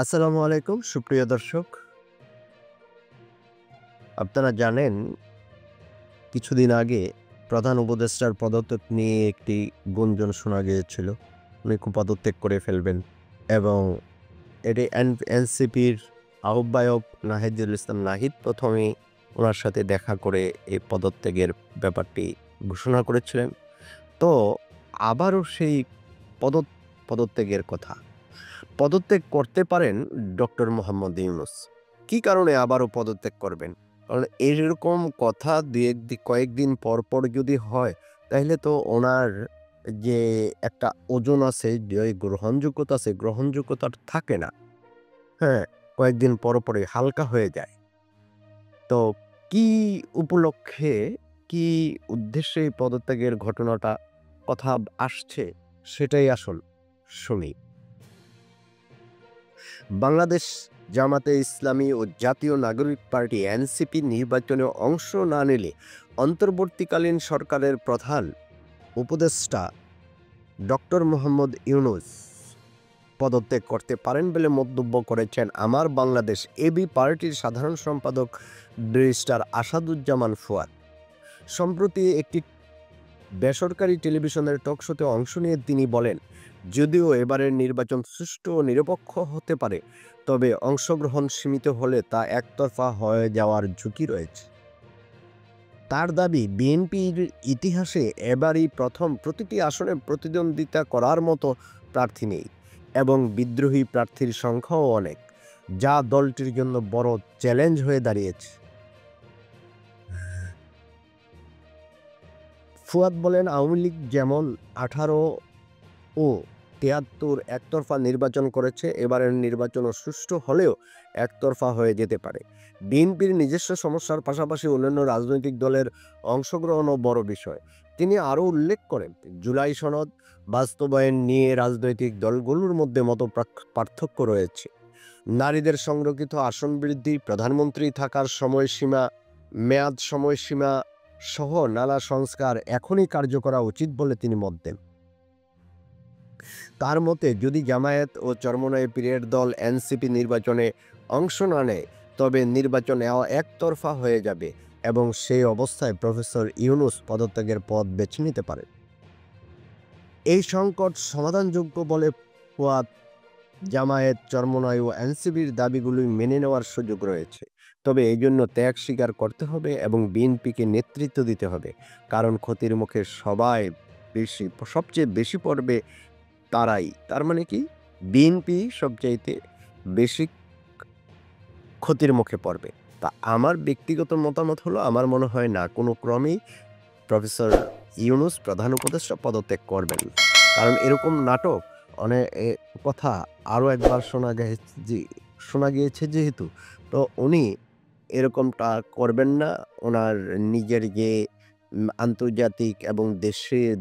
আসসালামু আলাইকুম সুপ্রিয় দর্শক। আপনারা জানেন কিছুদিন আগে প্রধান উপদেষ্টার পদত্যাগ নিয়ে একটি গুঞ্জন শোনা গিয়েছিল। উনি পদত্যাগ করে ফেলবেন এবং এটি এনসিপির আহ্বায়ক নাহিদুল ইসলাম নাহিদ প্রথমেই ওনার সাথে দেখা করে এই পদত্যাগের ব্যাপারটি ঘোষণা করেছিলেন। তো আবারও সেই পদ পদত্যাগের কথা। পদত্যাগ করতে পারেন ডক্টর মোহাম্মদ ইউনূস। কি কারণে আবারও পদত্যাগ করবেন? কারণ এরকম কথা কয়েকদিন পর যদি হয়, তাইলে তো ওনার যে একটা ওজন আছে, যে গ্রহণযোগ্যতা আছে, গ্রহণযোগ্যতাটা থাকে না। হ্যাঁ? কয়েকদিন পরই হালকা হয়ে যায়। তো কি উপলক্ষে, কি উদ্দেশ্যে এই পদত্যাগের ঘটনাটা কথা আসছে, সেটাই আসল শুনি। বাংলাদেশ জামাতে ইসলামী ও জাতীয় নাগরিক পার্টি এনসিপি নির্বাচনে অংশ না নিলে অন্তর্বর্তীকালীন সরকারের প্রধান উপদেষ্টা ডক্টর মোহাম্মদ ইউনূস পদত্যাগ করতে পারেন বলে মন্তব্য করেছেন আমার বাংলাদেশ এবি পার্টির সাধারণ সম্পাদক ব্যারিস্টার আসাদুজ্জামান ফুয়াদ। সম্প্রতি একটি বেসরকারি টেলিভিশনের টকশোতে অংশ নিয়ে তিনি বলেন, যদিও এবারের নির্বাচন সুষ্ঠু ও নিরপেক্ষ হতে পারে, তবে অংশগ্রহণ সীমিত হলে তা একতরফা হয়ে যাওয়ার ঝুঁকি রয়েছে। তার দাবি, বিএনপির ইতিহাসে এবারই প্রথম প্রতিটি আসনে প্রতিদ্বন্দ্বিতা করার মতো প্রার্থী নেই এবং বিদ্রোহী প্রার্থীর সংখ্যাও অনেক, যা দলটির জন্য বড় চ্যালেঞ্জ হয়ে দাঁড়িয়েছে। ফুয়াদ বলেন, আওয়ামী লীগ যেমন ১৮ ও ৭৩ একতরফা নির্বাচন করেছে, এবারের নির্বাচনও সুষ্ঠু হলেও একতরফা হয়ে যেতে পারে। বিএনপির নিজস্ব সমস্যার পাশাপাশি অন্যান্য রাজনৈতিক দলের অংশগ্রহণও বড় বিষয়। তিনি আরও উল্লেখ করেন, জুলাই সনদ বাস্তবায়ন নিয়ে রাজনৈতিক দলগুলোর মধ্যে পার্থক্য রয়েছে। নারীদের সংরক্ষিত আসন বৃদ্ধি, প্রধানমন্ত্রী থাকার সময়সীমা সহ নানা সংস্কার এখনই কার্য করা উচিত বলে তিনি মত দেন। তার মতে, যদি জামায়াত ও চরমোনাই পীরের দল এনসিপি নির্বাচনে অংশ না নেয়, তবে নির্বাচন একতরফা হয়ে যাবে এবং সেই অবস্থায় প্রফেসর ইউনূস পদত্যাগের পথ বেছে নিতে পারেন। এই সংকট সমাধানযোগ্য বলে ফুয়াদ। জামায়াত, চরমোনাই ও এনসিপির দাবিগুলি মেনে নেওয়ার সুযোগ রয়েছে, তবে এই জন্য ত্যাগ স্বীকার করতে হবে এবং বিএনপিকে নেতৃত্ব দিতে হবে, কারণ ক্ষতির মুখে সবচেয়ে বেশি পড়বে তারাই। তার মানে কি, বিএনপি সবচাইতে বেশি ক্ষতির মুখে পড়বে। তা আমার ব্যক্তিগত মতামত হলো, আমার মনে হয় না কোনো ক্রমেই প্রফেসর ইউনূস প্রধান উপদেষ্টা পদত্যাগ করবেন। কারণ এরকম নাটক অনেক কথা আরও একবার শোনা গিয়েছে যেহেতু, তো উনি এরকমটা করবেন না। ওনার নিজের যে আন্তর্জাতিক এবং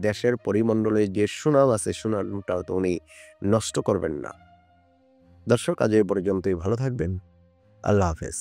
দেশের পরিমণ্ডলে যে সুনাম আছে, সুনামটাও তো উনি নষ্ট করবেন না। দর্শক, আজ এ পর্যন্তই। ভালো থাকবেন। আল্লাহ হাফেজ।